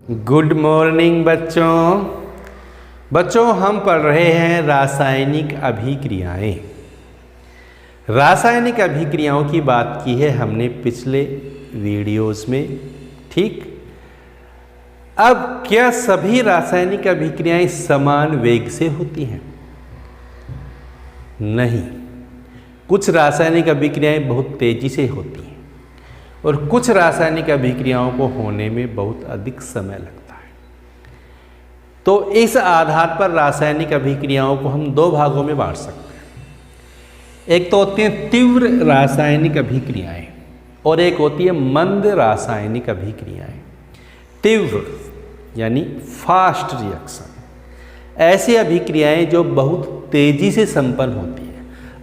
Good morning बच्चों हम पढ़ रहे हैं रासायनिक अभिक्रियाएं। रासायनिक अभिक्रियाओं की बात की है हमने पिछले वीडियोस में, ठीक। अब क्या सभी रासायनिक अभिक्रियाएं समान वेग से होती हैं? नहीं, कुछ रासायनिक अभिक्रियाएं बहुत तेजी से होती हैं और कुछ रासायनिक अभिक्रियाओं को होने में बहुत अधिक समय लगता है। तो इस आधार पर रासायनिक अभिक्रियाओं को हम दो भागों में बांट सकते हैं। एक तो होती है तीव्र रासायनिक अभिक्रियाएं और एक होती है मंद रासायनिक अभिक्रियाएं। तीव्र यानी फास्ट रिएक्शन, ऐसी अभिक्रियाएं जो बहुत तेजी से संपन्न होती है।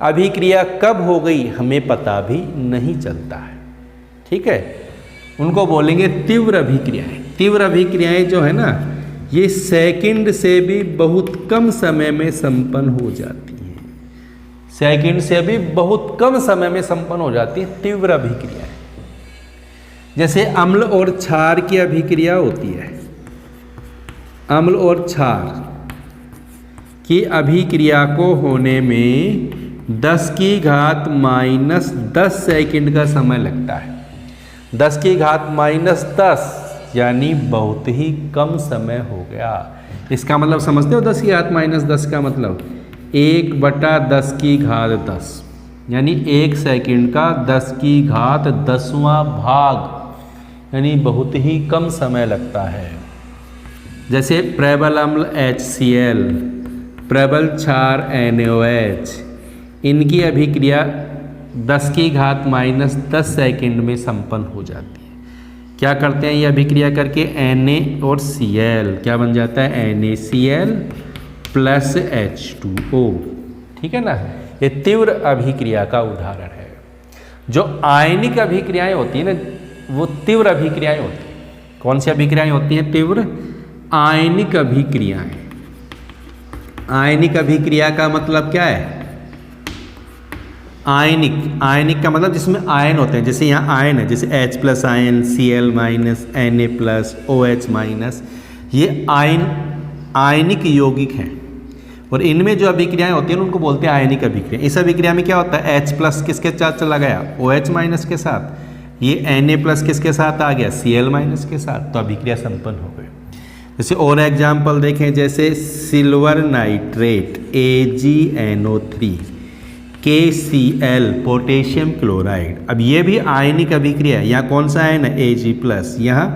अभिक्रिया कब हो गई हमें पता भी नहीं चलता है, ठीक है। उनको बोलेंगे तीव्र अभिक्रियाएं। तीव्र अभिक्रियाएं जो है ना, ये सेकंड से भी बहुत कम समय में संपन्न हो जाती हैं। सेकंड से भी बहुत कम समय में संपन्न हो जाती है तीव्र अभिक्रियाएं। जैसे अम्ल और क्षार की अभिक्रिया होती है। अम्ल और क्षार की अभिक्रिया को होने में 10 की घात -10 सेकंड का समय लगता है। 10 की घात -10 यानी बहुत ही कम समय हो गया। इसका मतलब समझते हो? 10 की घात -10 का मतलब 1/10 की घात 10 यानी 1 सेकंड का 10 की घात 10वां भाग, यानी बहुत ही कम समय लगता है। जैसे प्रबल अम्ल HCl, प्रबल क्षार NaOH, इनकी अभिक्रिया 10 की घात -10 सेकंड में संपन्न हो जाती है। क्या करते हैं ये अभिक्रिया करके? Na और Cl क्या बन जाता है? NaCl + H2O, ठीक है ना। ये तीव्र अभिक्रिया का उदाहरण है। जो आयनिक अभिक्रियाएं होती है ना, वो तीव्र अभिक्रियाएं होती हैं। कौन सी अभिक्रियाएं होती हैं? तीव्र आयनिक अभिक्रियाएं। आयनिक अभिक्रिया का मतलब क्या है? आयनिक का मतलब जिसमें आयन होते हैं। जैसे यहाँ आयन है, जैसे H+ ion, Cl-, Na+, OH-, ये आयनिक यौगिक हैं और इनमें जो अभिक्रियाएं होती हैं उनको बोलते हैं आयनिक अभिक्रिया। इस अभिक्रिया में क्या होता है? H+ किसके साथ चला गया? OH- के साथ। ये Na+ किसके साथ आ गया? Cl- के साथ। तो अभिक्रिया संपन्न हो गई। जैसे और एग्जाम्पल देखें, जैसे silver nitrate AgNO3, KCl potassium chloride. अब ये भी आयनिक अभिक्रिया है। यहाँ कौन सा आयन है? Ag+, यहाँ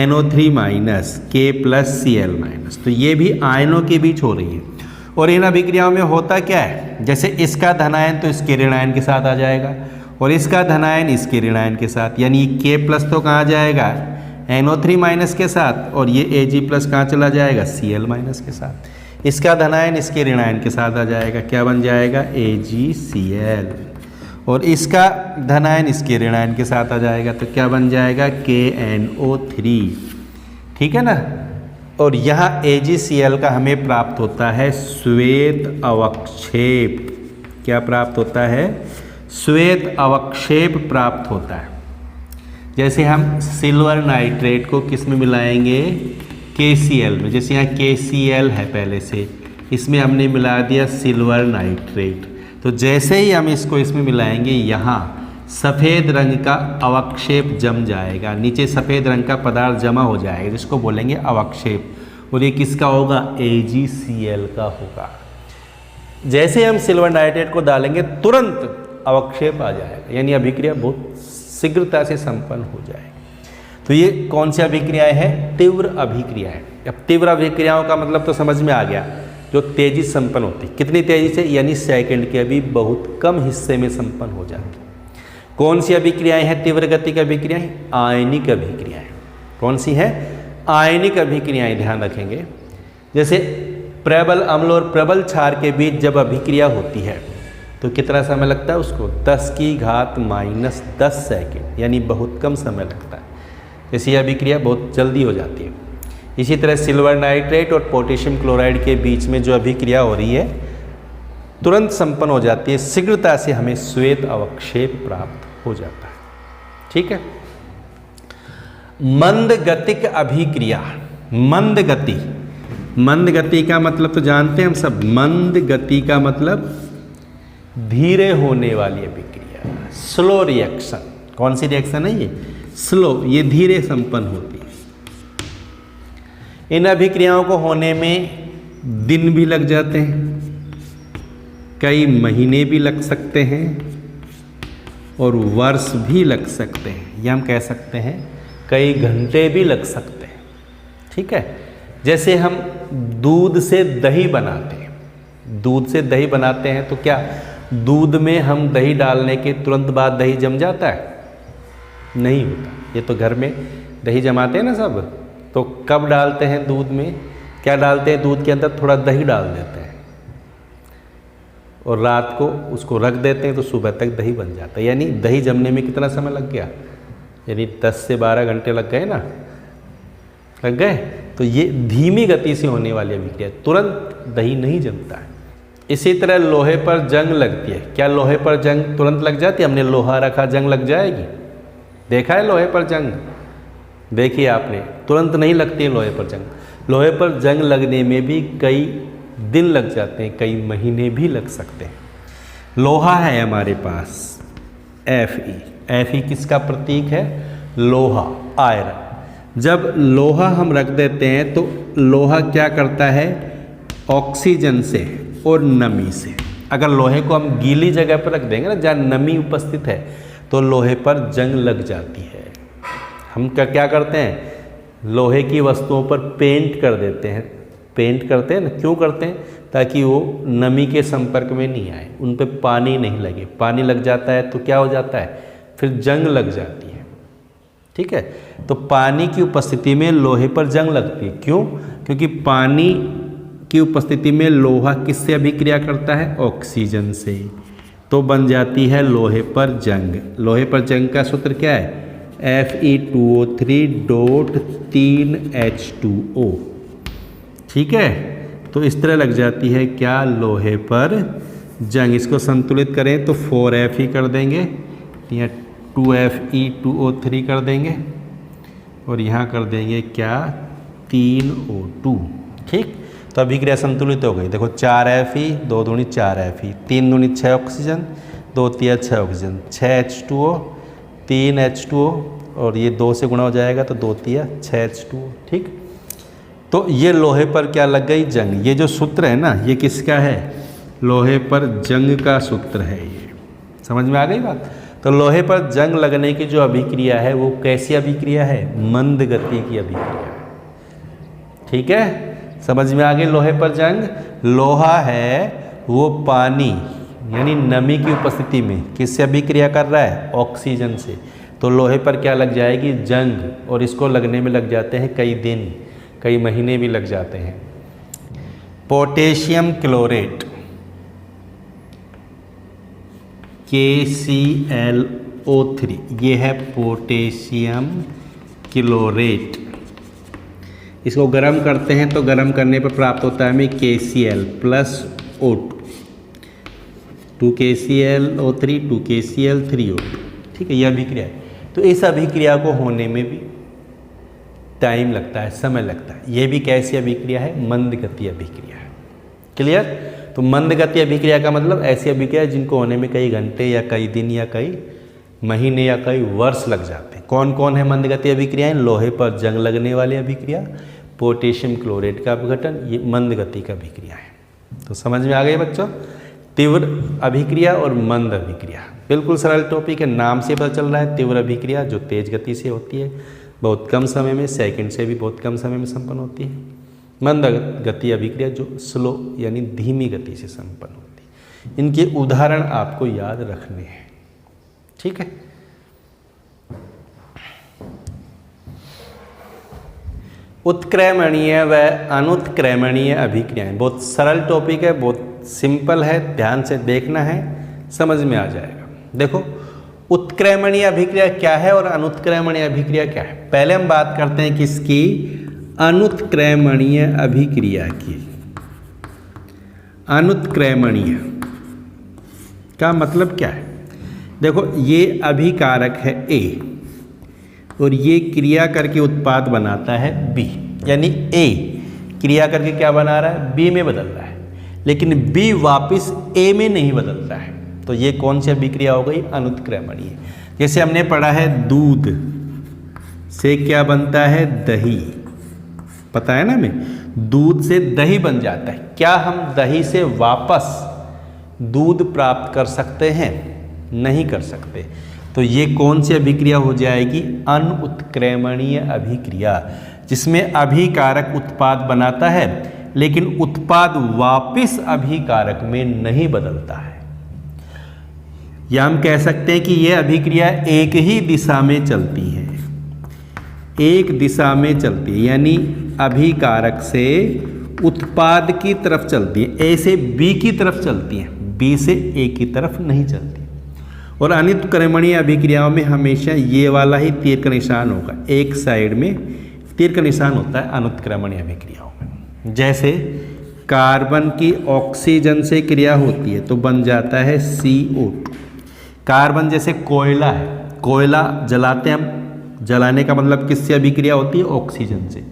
NO3- K+Cl-। तो ये भी आयनों के बीच हो रही है। और इन अभिक्रियाओं में होता क्या है? जैसे इसका धनायन तो इसके ऋणायन के साथ आ जाएगा और इसका धनायन इसके ऋणायन के साथ, यानी K+ तो कहाँ जाएगा? NO3- के साथ, और ये Ag+ कहाँ चला जाएगा? Cl- के साथ। इसका धनायन इसके ऋणायन के साथ आ जाएगा, क्या बन जाएगा? AgCl। और इसका धनायन इसके ऋणायन के साथ आ जाएगा, तो क्या बन जाएगा? KNO3, ठीक है ना। और यहाँ AgCl का हमें प्राप्त होता है श्वेत अवक्षेप। क्या प्राप्त होता है? श्वेत अवक्षेप प्राप्त होता है। जैसे हम सिल्वर नाइट्रेट को किस में मिलाएंगे? KCl में। जैसे यहाँ KCl है पहले से, इसमें हमने मिला दिया सिल्वर नाइट्रेट। तो जैसे ही हम इसको इसमें मिलाएंगे, यहाँ सफ़ेद रंग का अवक्षेप जम जाएगा। नीचे सफ़ेद रंग का पदार्थ जमा हो जाएगा, जिसको बोलेंगे अवक्षेप। और ये किसका होगा? AgCl का होगा। जैसे हम सिल्वर नाइट्रेट को डालेंगे तुरंत अवक्षेप आ जाएगा, यानी अभिक्रिया बहुत शीघ्रता से संपन्न हो जाएगी। तो ये कौन सी अभिक्रियाएं हैं? तीव्र अभिक्रियाएं। अब तीव्र अभिक्रियाओं का मतलब तो समझ में आ गया, जो तेजी संपन्न होती। कितनी तेजी से? यानी सेकंड के भी बहुत कम हिस्से में संपन्न हो जाती। कौन सी अभिक्रियाएं हैं तीव्र गति की अभिक्रियाएं? आयनिक अभिक्रियाएं। कौन सी है? आयनिक अभिक्रियाएं, ध्यान रखेंगे। जैसे प्रबल अम्ल और प्रबल क्षार के बीच जब अभिक्रिया होती है तो कितना समय लगता है उसको? 10 की घात -10 सेकंड, यानी बहुत कम समय लगता है। जैसे यह अभिक्रिया बहुत जल्दी हो जाती है। इसी तरह सिल्वर नाइट्रेट और पोटेशियम क्लोराइड के बीच में जो अभिक्रिया हो रही है तुरंत संपन्न हो जाती है। शीघ्रता से हमें श्वेत अवक्षेप प्राप्त हो जाता है, ठीक है। मंद गतिक अभिक्रिया। मंद गति, मंद गति का मतलब तो जानते हैं हम सब। मंद गति का मतलब धीरे होने वाली अभिक्रिया, स्लो रिएक्शन। कौन सी रिएक्शन है ये? स्लो, ये धीरे संपन्न होती है। इन अभिक्रियाओं को होने में दिन भी लग जाते हैं, कई महीने भी लग सकते हैं और वर्ष भी लग सकते हैं, या हम कह सकते हैं कई घंटे भी लग सकते हैं। ठीक है, जैसे हम दूध से दही बनाते हैं। दूध से दही बनाते हैं तो क्या दूध में हम दही डालने के तुरंत बाद दही जम जाता है? नहीं होता। ये तो घर में दही जमाते हैं ना सब, तो कब डालते हैं दूध में? क्या डालते हैं दूध के अंदर? थोड़ा दही डाल देते हैं और रात को उसको रख देते हैं, तो सुबह तक दही बन जाता है। यानी दही जमने में कितना समय लग गया? यानी 10 से 12 घंटे लग गए ना, लग गए। तो ये धीमी गति से होने वाली अभिक्रिया, तुरंत दही नहीं जमता है। इसी तरह लोहे पर जंग लगती है। क्या लोहे पर जंग तुरंत लग जाती है? हमने लोहा रखा, जंग लग जाएगी? देखा है लोहे पर जंग? देखिए आपने, तुरंत नहीं लगती है लोहे पर जंग। लोहे पर जंग लगने में भी कई दिन लग जाते हैं, कई महीने भी लग सकते हैं। लोहा है हमारे पास, Fe। Fe किसका प्रतीक है? लोहा, आयरन। जब लोहा हम रख देते हैं तो लोहा क्या करता है? ऑक्सीजन से और नमी से। अगर लोहे को हम गीली जगह पर रख देंगे ना, जहाँ नमी उपस्थित है, तो लोहे पर जंग लग जाती है। हम क्या करते हैं? लोहे की वस्तुओं पर पेंट कर देते हैं। पेंट करते हैं ना, क्यों करते हैं? ताकि वो नमी के संपर्क में नहीं आए, उन पे पानी नहीं लगे। पानी लग जाता है तो क्या हो जाता है? फिर जंग लग जाती है। ठीक है, तो पानी की उपस्थिति में लोहे पर जंग लगती है। क्यों? क्योंकि पानी की उपस्थिति में लोहा किससे अभिक्रिया करता है? ऑक्सीजन से। तो बन जाती है लोहे पर जंग। लोहे पर जंग का सूत्र क्या है? Fe2O3.3H2O। ठीक है, तो इस तरह लग जाती है क्या? लोहे पर जंग। इसको संतुलित करें तो 4Fe कर देंगे, या 2Fe2O3 कर देंगे, और यहाँ कर देंगे क्या? 3O2। ठीक, तो अभिक्रिया संतुलित हो गई। देखो 4Fe, 2 दूनी 4Fe, 3 दूनी 6 ऑक्सीजन, 2 तिया 6 ऑक्सीजन, 6H2O, 3H2O, और ये 2 से गुणा हो जाएगा तो 2 तिया 6H2O। ठीक, तो ये लोहे पर क्या लग गई? जंग। ये जो सूत्र है ना, ये किसका है? लोहे पर जंग का सूत्र है। ये समझ में आ गई बात? तो लोहे पर जंग लगने की जो अभिक्रिया है वो कैसी अभिक्रिया है? मंद गति की अभिक्रिया है। ठीक है, समझ में आ गई? लोहे पर जंग। लोहा है वो पानी यानी नमी की उपस्थिति में किससे अभिक्रिया कर रहा है? ऑक्सीजन से। तो लोहे पर क्या लग जाएगी? जंग, और इसको लगने में लग जाते हैं कई दिन, कई महीने भी लग जाते हैं। पोटेशियम क्लोरेट, KClO3, ये है पोटेशियम क्लोरेट। इसको गर्म करते हैं तो गर्म करने पर प्राप्त होता है हमें KCl + O2, 2KClO3, 2KCl, 3O2। ठीक है, यह अभिक्रिया है। तो इस अभिक्रिया को होने में भी टाइम लगता है, समय लगता है। यह भी कैसी अभिक्रिया है? मंद गति अभिक्रिया है। क्लियर? तो मंद गति अभिक्रिया का मतलब ऐसी अभिक्रिया जिनको होने में कई घंटे या कई दिन या कई महीने या कई वर्ष लग जाते हैं। कौन कौन है मंद गति अभिक्रियाएं? लोहे पर जंग लगने वाली अभिक्रिया, पोटेशियम क्लोरेट का अपघटन, ये मंद गति का अभिक्रिया है। तो समझ में आ गई बच्चों? तीव्र अभिक्रिया और मंद अभिक्रिया, बिल्कुल सरल टॉपिक है, नाम से पता चल रहा है। तीव्र अभिक्रिया जो तेज गति से होती है, बहुत कम समय में, सेकंड से भी बहुत कम समय में संपन्न होती है। मंद गति अभिक्रिया जो स्लो यानी धीमी गति से संपन्न होती है। इनके उदाहरण आपको याद रखने हैं। ठीक है, उत्क्रमणीय व अनुत्क्रमणीय अभिक्रियाएं, बहुत सरल टॉपिक है, बहुत सिंपल है, ध्यान से देखना है, समझ में आ जाएगा। देखो उत्क्रमणीय अभिक्रिया क्या है और अनुत्क्रमणीय अभिक्रिया क्या है। पहले हम बात करते हैं किसकी? अनुत्क्रमणीय अभिक्रिया की। अनुत्क्रमणीय का मतलब क्या है? देखो ये अभिकारक है A, और ये क्रिया करके उत्पाद बनाता है बी, यानी ए क्रिया करके क्या बना रहा है, बी में बदल रहा है, लेकिन बी वापस ए में नहीं बदलता है। तो ये कौन सी अभिक्रिया हो गई, अनुत्क्रमणीय। जैसे हमने पढ़ा है दूध से क्या बनता है, दही, पता है ना हमें, दूध से दही बन जाता है। क्या हम दही से वापस दूध प्राप्त कर सकते हैं, नहीं कर सकते। तो ये कौन सी अभिक्रिया हो जाएगी, अनुत्क्रमणीय अभिक्रिया, जिसमें अभिकारक उत्पाद बनाता है लेकिन उत्पाद वापस अभिकारक में नहीं बदलता है। या हम कह सकते हैं कि यह अभिक्रिया एक ही दिशा में चलती है, एक दिशा में चलती है, यानी अभिकारक से उत्पाद की तरफ चलती है, ए से बी की तरफ चलती है, बी से ए की तरफ नहीं चलती। और अनुत्क्रमणीय अभिक्रियाओं में हमेशा ये वाला ही तीर का निशान होगा, एक साइड में तीर का निशान होता है अनुत्क्रमणीय अभिक्रियाओं में। जैसे कार्बन की ऑक्सीजन से क्रिया होती है तो बन जाता है CO2। कार्बन जैसे कोयला है, कोयला जलाते हैं हम, जलाने का मतलब किससे अभिक्रिया होती है, ऑक्सीजन से।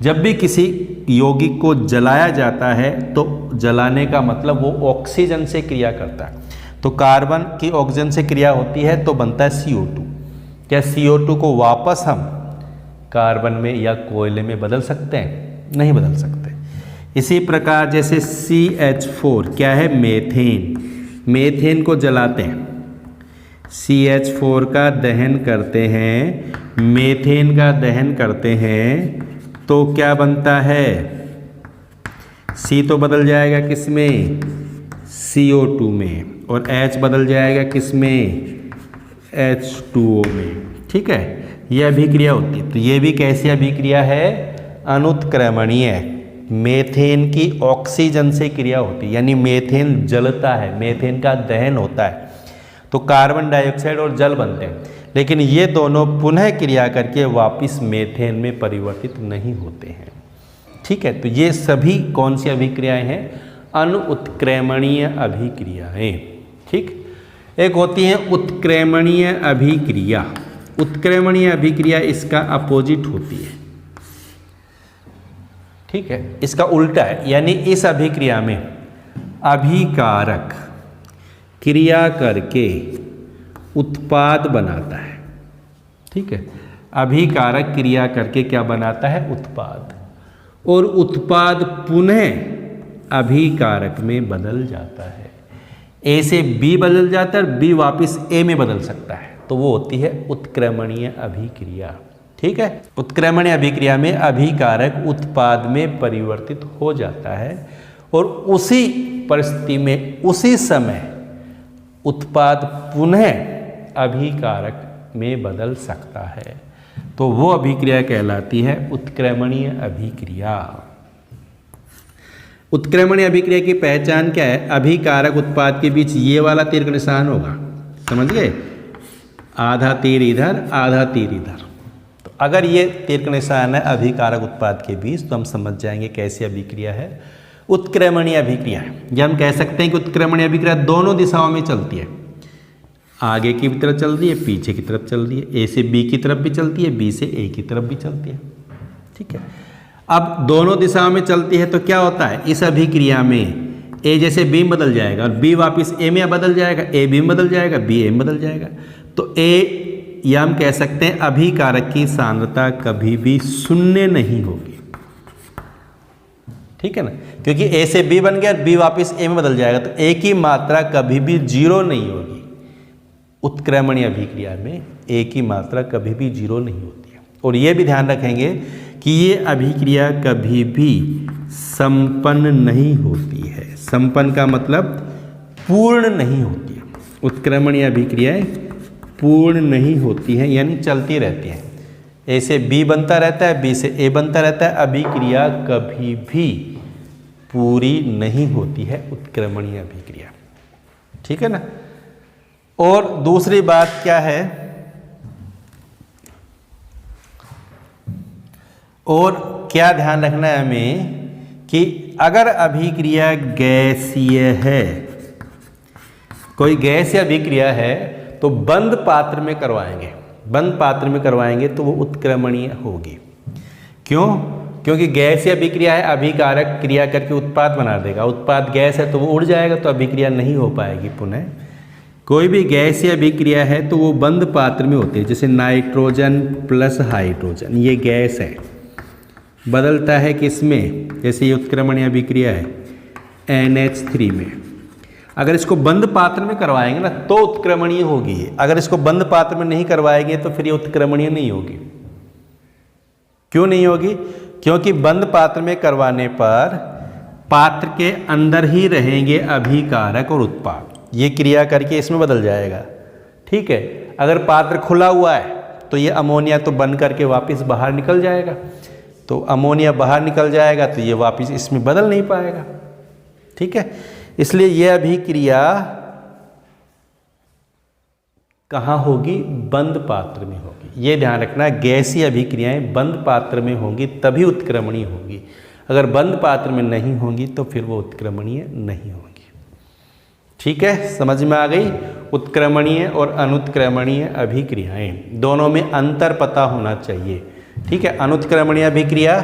जब भी किसी यौगिक को जलाया जाता है तो जलाने का मतलब वो ऑक्सीजन से क्रिया करता है। तो कार्बन की ऑक्सीजन से क्रिया होती है तो बनता है CO2। क्या CO2 को वापस हम कार्बन में या कोयले में बदल सकते हैं, नहीं बदल सकते। इसी प्रकार जैसे CH4 क्या है, मेथेन, मेथेन को जलाते हैं, CH4 का दहन करते हैं, मेथेन का दहन करते हैं तो क्या बनता है, C तो बदल जाएगा किस में, CO2 में, और H बदल जाएगा किस में, H2O में। ठीक है, यह अभिक्रिया होती है। तो ये भी कैसी अभिक्रिया है, अनुत्क्रमणीय। मेथेन की ऑक्सीजन से क्रिया होती है, यानी मेथेन जलता है, मेथेन का दहन होता है तो कार्बन डाइऑक्साइड और जल बनते हैं, लेकिन ये दोनों पुनः क्रिया करके वापस मेथेन में परिवर्तित नहीं होते हैं। ठीक है, तो ये सभी कौन सी अभिक्रियाएं हैं, अनुत्क्रमणीय अभिक्रियाएं। ठीक, एक होती है उत्क्रमणीय अभिक्रिया। उत्क्रमणीय अभिक्रिया इसका अपोजिट होती है। ठीक है, इसका उल्टा है, यानी इस अभिक्रिया में अभिकारक क्रिया करके उत्पाद बनाता है। ठीक है, अभिकारक क्रिया करके क्या बनाता है, उत्पाद, और उत्पाद पुनः अभिकारक में बदल जाता है। ए से बी बदल जाता है और बी वापस ए में बदल सकता है, तो वो होती है उत्क्रमणीय अभिक्रिया। ठीक है, उत्क्रमणीय अभिक्रिया में अभिकारक उत्पाद में परिवर्तित हो जाता है और उसी परिस्थिति में उसी समय उत्पाद पुनः अभिकारक में बदल सकता है, तो वो अभिक्रिया कहलाती है उत्क्रमणीय अभिक्रिया। उत्क्रमणीय अभिक्रिया की पहचान क्या है, अभिकारक उत्पाद के बीच ये वाला तीर का निशान होगा, समझ गए, आधा तीर इधर आधा तीर इधर। तो अगर ये तीर का निशान है अभिकारक उत्पाद के बीच तो हम समझ जाएंगे कैसी अभिक्रिया है, उत्क्रमणीय अभिक्रिया है। या हम कह सकते हैं कि उत्क्रमणीय अभिक्रिया दोनों दिशाओं में चलती है, आगे की तरफ चल रही है, पीछे की तरफ चल रही है, ए से बी की तरफ भी चलती है, बी से ए की तरफ भी चलती है। ठीक है, अब दोनों दिशाओं में चलती है तो क्या होता है, इस अभिक्रिया में ए जैसे बी में बदल जाएगा और बी वापस ए में बदल जाएगा, ए बी में बदल जाएगा, बी ए में बदल जाएगा। तो ए, या हम कह सकते हैं अभिकारक की सांद्रता कभी भी शून्य नहीं होगी। ठीक है ना, क्योंकि ए से बी बन गया और बी वापस ए में बदल जाएगा, तो ए की मात्रा कभी भी जीरो नहीं होगी। उत्क्रमणीय अभिक्रिया में ए की मात्रा कभी भी जीरो नहीं होती है। और ये भी ध्यान रखेंगे कि ये अभिक्रिया कभी भी संपन्न नहीं होती है। संपन्न का मतलब पूर्ण नहीं होती है। उत्क्रमणीय अभिक्रियाएं पूर्ण नहीं होती हैं, यानी चलती रहती हैं। ए से बी बनता रहता है, बी से ए बनता रहता है, अभिक्रिया कभी भी पूरी नहीं होती है उत्क्रमणीय अभिक्रिया। ठीक है ना। और दूसरी बात क्या है, और क्या ध्यान रखना है हमें कि अगर अभिक्रिया गैसीय है, कोई गैसीय अभिक्रिया है तो बंद पात्र में करवाएंगे। बंद पात्र में करवाएंगे तो वो उत्क्रमणीय होगी। क्यों? क्योंकि गैस या अभिक्रिया है, अभिकारक क्रिया करके उत्पाद बना देगा, उत्पाद गैस है तो वो उड़ जाएगा, तो अभिक्रिया नहीं हो पाएगी पुनः। कोई भी गैस या अभिक्रिया है तो वो बंद पात्र में होती है, जैसे नाइट्रोजन प्लस हाइड्रोजन, ये गैस है, बदलता है किसमें, जैसे ये उत्क्रमणीय अभिक्रिया है NH3 में। अगर इसको बंद पात्र में करवाएंगे ना तो उत्क्रमणीय होगी, अगर इसको बंद पात्र में नहीं करवाएंगे तो फिर ये उत्क्रमणीय नहीं होगी। क्यों नहीं होगी? क्योंकि बंद पात्र में करवाने पर पात्र के अंदर ही रहेंगे अभिकारक और उत्पाद, ये क्रिया करके इसमें बदल जाएगा। ठीक है, अगर पात्र खुला हुआ है तो ये अमोनिया तो बन करके वापस बाहर निकल जाएगा, तो अमोनिया बाहर निकल जाएगा तो ये वापस इसमें बदल नहीं पाएगा। ठीक है, इसलिए यह अभिक्रिया कहाँ होगी? बंद पात्र में होगी। ये ध्यान रखना, गैसीय अभिक्रियाएं बंद पात्र में होंगी तभी उत्क्रमणीय होगी, अगर बंद पात्र में नहीं होंगी तो फिर वो उत्क्रमणीय नहीं होगी। ठीक है, समझ में आ गई? उत्क्रमणीय और अनुत्क्रमणीय अभिक्रियाएं दोनों में अंतर पता होना चाहिए। ठीक है, अनुत्क्रमणीय अभिक्रिया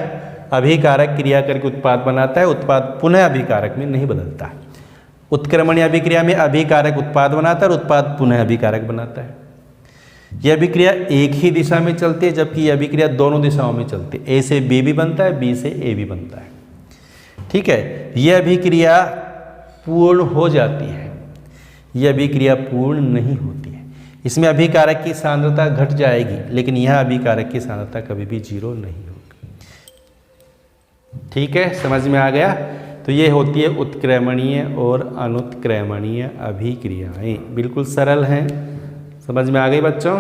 अभिकारक क्रिया करके उत्पाद बनाता है, उत्पाद पुनः अभिकारक में नहीं बदलता। उत्क्रमणीय अभिक्रिया में अभिकारक उत्पाद बनाता है और उत्पाद पुनः अभिकारक बनाता है। यह अभिक्रिया एक ही दिशा में चलती है, जबकि यह अभिक्रिया दोनों दिशाओं में चलती है, A से B भी बनता है, B से A भी बनता है। ठीक है, यह अभिक्रिया पूर्ण हो जाती है, यह अभिक्रिया पूर्ण नहीं होती है। इसमें अभिकारक की सांद्रता घट जाएगी, लेकिन यह अभिकारक की सांद्रता कभी भी 0 नहीं होगी। ठीक है, समझ में आ गया? तो ये होती है उत्क्रमणीय और अनुत्क्रमणीय अभिक्रियाएं, बिल्कुल सरल हैं। समझ में आ गई बच्चों?